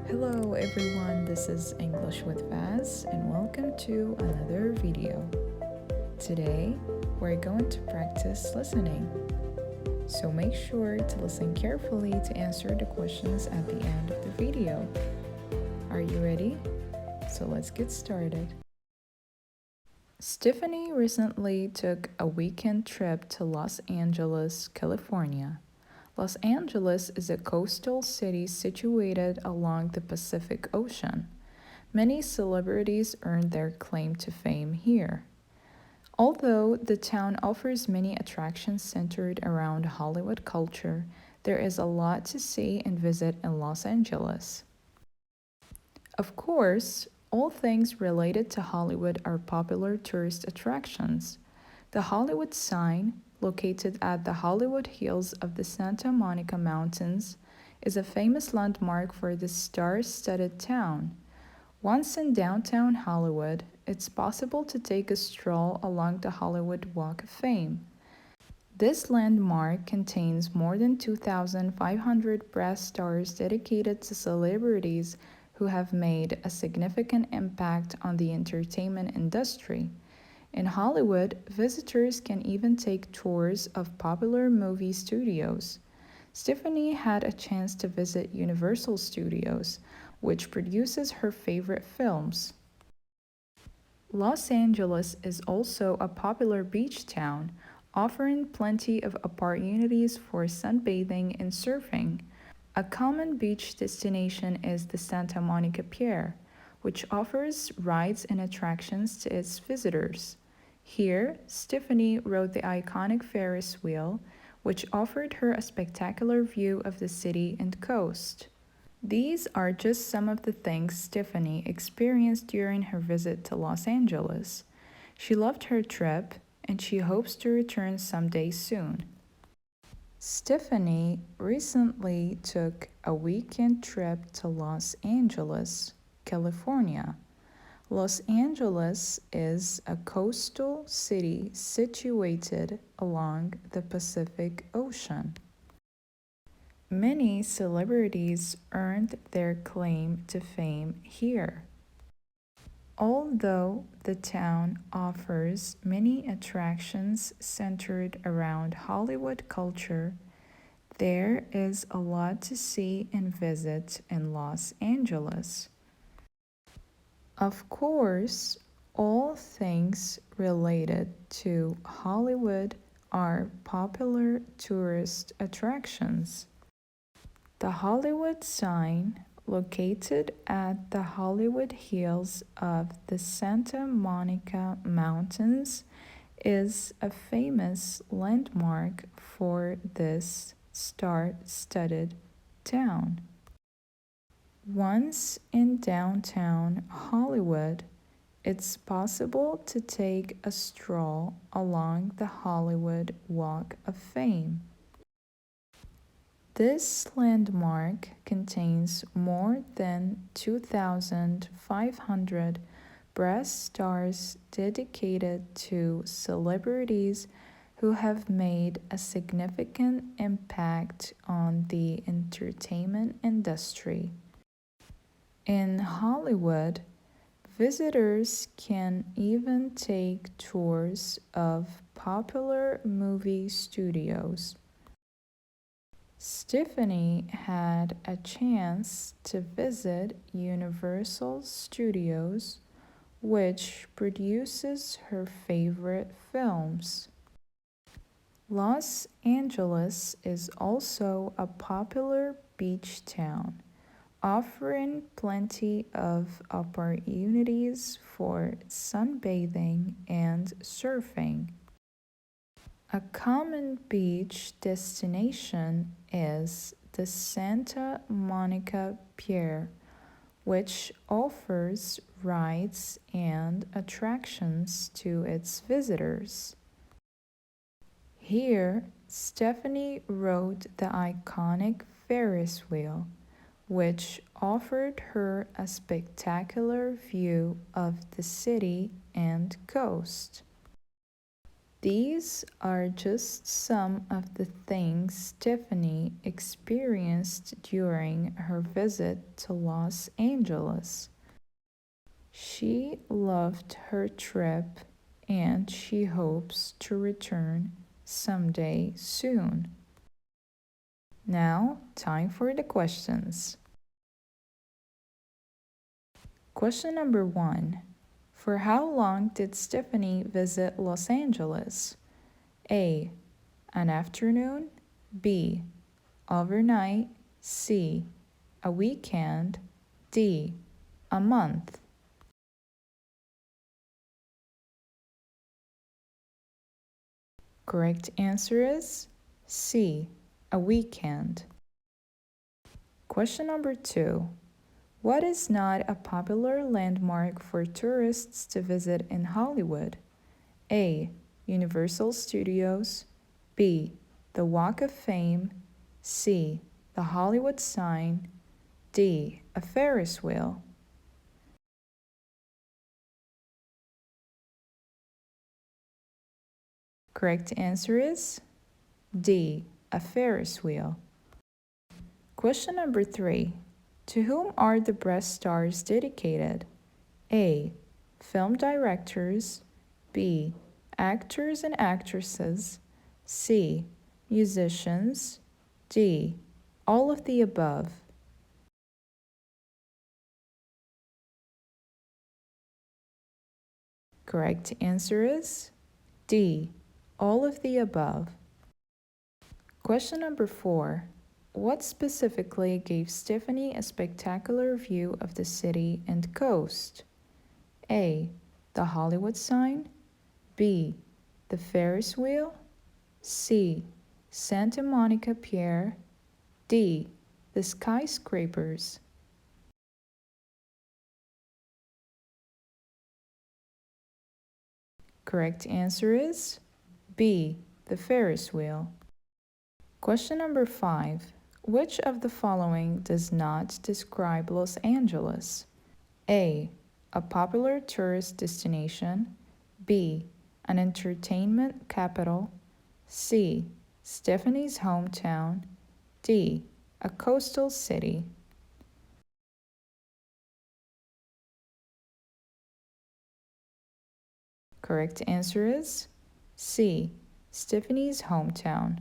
Hello everyone, this is English with Vaz and welcome to another video. Today, we're going to practice listening. So make sure to listen carefully to answer the questions at the end of the video. Are you ready? So let's get started. Stephanie recently took a weekend trip to Los Angeles, California. Los Angeles is a coastal city situated along the Pacific Ocean. Many celebrities earned their claim to fame here. Although the town offers many attractions centered around Hollywood culture, there is a lot to see and visit in Los Angeles. Of course, all things related to Hollywood are popular tourist attractions. The Hollywood sign, located at the Hollywood Hills of the Santa Monica Mountains, is a famous landmark for this star-studded town. Once in downtown Hollywood, it's possible to take a stroll along the Hollywood Walk of Fame. This landmark contains more than 2,500 brass stars dedicated to celebrities who have made a significant impact on the entertainment industry. In Hollywood, visitors can even take tours of popular movie studios. Stephanie had a chance to visit Universal Studios, which produces her favorite films. Los Angeles is also a popular beach town, offering plenty of opportunities for sunbathing and surfing. A common beach destination is the Santa Monica Pier, which offers rides and attractions to its visitors. Here, Stephanie rode the iconic Ferris wheel, which offered her a spectacular view of the city and coast. These are just some of the things Stephanie experienced during her visit to Los Angeles. She loved her trip and she hopes to return someday soon. Stephanie recently took a weekend trip to Los Angeles, California. Los Angeles is a coastal city situated along the Pacific Ocean. Many celebrities earned their claim to fame here. Although the town offers many attractions centered around Hollywood culture, there is a lot to see and visit in Los Angeles. Of course, all things related to Hollywood are popular tourist attractions. The Hollywood sign, located at the Hollywood Hills of the Santa Monica Mountains, is a famous landmark for this star-studded town. Once in downtown Hollywood, it's possible to take a stroll along the Hollywood Walk of Fame. This landmark contains more than 2,500 brass stars dedicated to celebrities who have made a significant impact on the entertainment industry. In Hollywood, visitors can even take tours of popular movie studios. Stephanie had a chance to visit Universal Studios, which produces her favorite films. Los Angeles is also a popular beach town, offering plenty of opportunities for sunbathing and surfing. A common beach destination is the Santa Monica Pier, which offers rides and attractions to its visitors. Here, Stephanie rode the iconic Ferris wheel, which offered her a spectacular view of the city and coast. These are just some of the things Stephanie experienced during her visit to Los Angeles. She loved her trip and she hopes to return someday soon. Now, time for the questions. Question number 1. For how long did Stephanie visit Los Angeles? A. An afternoon. B. Overnight. C. A weekend. D. A month. Correct answer is C. A weekend. Question number 2. What is not a popular landmark for tourists to visit in Hollywood? A. Universal Studios. B. The Walk of Fame. C. The Hollywood sign. D. A Ferris wheel. Correct answer is D. A Ferris wheel. Question number 3. To whom are the breast stars dedicated? A. Film directors. B. Actors and actresses. C. Musicians. D. All of the above. Correct answer is D. All of the above. Question number 4. What specifically gave Stephanie a spectacular view of the city and coast? A. The Hollywood sign. B. The Ferris wheel. C. Santa Monica Pier. D. The skyscrapers. Correct answer is B. The Ferris wheel. Question number 5. Which of the following does not describe Los Angeles? A. A popular tourist destination. B. An entertainment capital. C. Stephanie's hometown. D. A coastal city. Correct answer is C. Stephanie's hometown.